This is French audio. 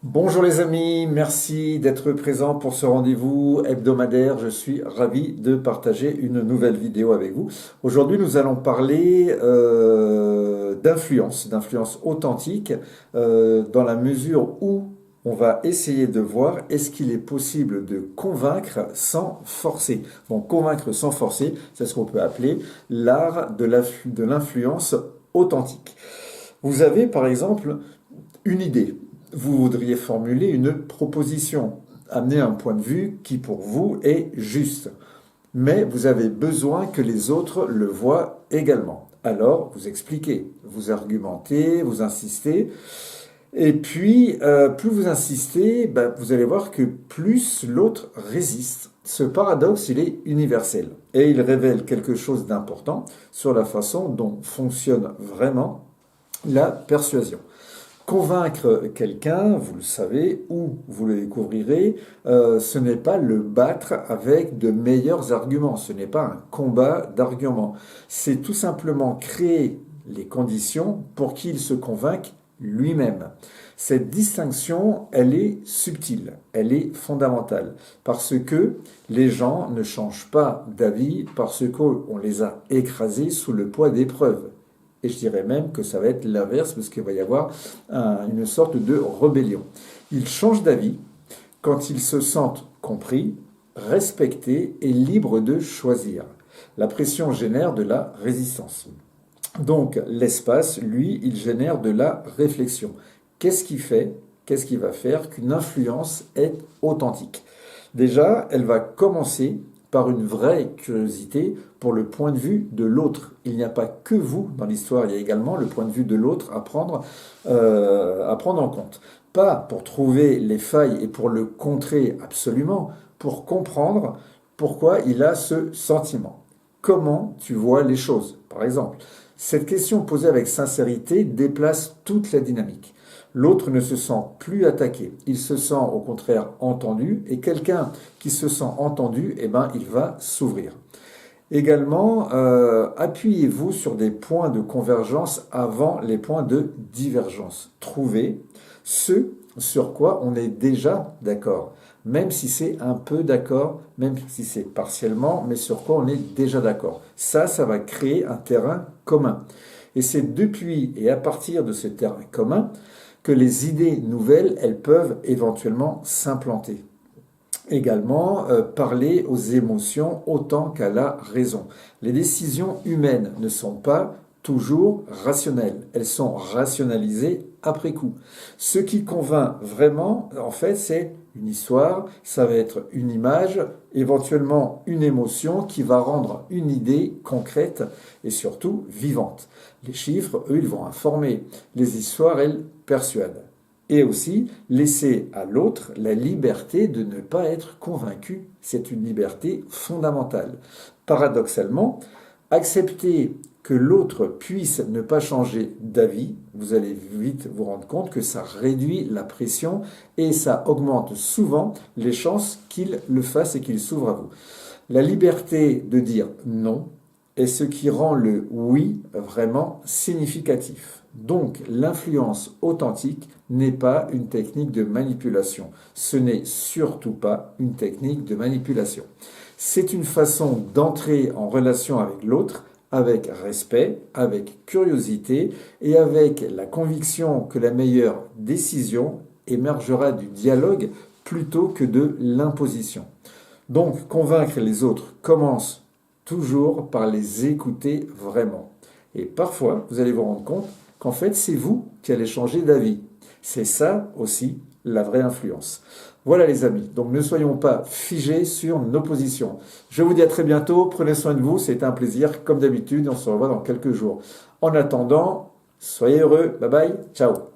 Bonjour les amis, merci d'être présents pour ce rendez-vous hebdomadaire. Je suis ravi de partager une nouvelle vidéo avec vous. Aujourd'hui, nous allons parler d'influence authentique, dans la mesure où on va essayer de voir est-ce qu'il est possible de convaincre sans forcer. Bon, convaincre sans forcer, c'est ce qu'on peut appeler l'art de l'influence authentique. Vous avez par exemple une idée. Vous voudriez formuler une proposition, amener un point de vue qui pour vous est juste. Mais vous avez besoin que les autres le voient également. Alors, vous expliquez, vous argumentez, vous insistez. Et puis, plus vous insistez, vous allez voir que plus l'autre résiste. Ce paradoxe, il est universel. Et il révèle quelque chose d'important sur la façon dont fonctionne vraiment la persuasion. Convaincre quelqu'un, vous le savez, ou vous le découvrirez, ce n'est pas le battre avec de meilleurs arguments, ce n'est pas un combat d'arguments. C'est tout simplement créer les conditions pour qu'il se convainque lui-même. Cette distinction, elle est subtile, elle est fondamentale, parce que les gens ne changent pas d'avis parce qu'on les a écrasés sous le poids des preuves. Et je dirais même que ça va être l'inverse, parce qu'il va y avoir une sorte de rébellion. Ils changent d'avis quand ils se sentent compris, respectés et libres de choisir. La pression génère de la résistance. Donc l'espace, lui, il génère de la réflexion. Qu'est-ce qui va faire qu'une influence est authentique? Déjà, elle va commencer par une vraie curiosité pour le point de vue de l'autre. Il n'y a pas que vous dans l'histoire, il y a également le point de vue de l'autre à prendre en compte. Pas pour trouver les failles et pour le contrer absolument, pour comprendre pourquoi il a ce sentiment. Comment tu vois les choses, par exemple? Cette question posée avec sincérité déplace toute la dynamique. L'autre ne se sent plus attaqué, il se sent au contraire entendu, et quelqu'un qui se sent entendu, il va s'ouvrir. Également, appuyez-vous sur des points de convergence avant les points de divergence. Trouvez ce sur quoi on est déjà d'accord, même si c'est un peu d'accord, même si c'est partiellement, mais sur quoi on est déjà d'accord. Ça va créer un terrain commun. Et c'est depuis et à partir de ce terrain commun que les idées nouvelles, elles peuvent éventuellement s'implanter. Également, parler aux émotions autant qu'à la raison. Les décisions humaines ne sont pas toujours rationnelles. Elles sont rationalisées après coup. Ce qui convainc vraiment, en fait, c'est une histoire, ça va être une image, éventuellement une émotion qui va rendre une idée concrète et surtout vivante. Les chiffres, eux, ils vont informer. Les histoires, elles, persuadent. Et aussi, laisser à l'autre la liberté de ne pas être convaincu. C'est une liberté fondamentale. Paradoxalement, accepter que l'autre puisse ne pas changer d'avis, vous allez vite vous rendre compte que ça réduit la pression et ça augmente souvent les chances qu'il le fasse et qu'il s'ouvre à vous. La liberté de dire non est ce qui rend le oui vraiment significatif. Donc l'influence authentique n'est pas une technique de manipulation. Ce n'est surtout pas une technique de manipulation. C'est une façon d'entrer en relation avec l'autre avec respect, avec curiosité et avec la conviction que la meilleure décision émergera du dialogue plutôt que de l'imposition. Donc convaincre les autres commence toujours par les écouter vraiment. Et parfois, vous allez vous rendre compte qu'en fait, c'est vous qui allez changer d'avis. C'est ça aussi la vraie influence. Voilà les amis, donc ne soyons pas figés sur nos positions. Je vous dis à très bientôt, prenez soin de vous, c'était un plaisir comme d'habitude, on se revoit dans quelques jours. En attendant, soyez heureux, bye bye, ciao.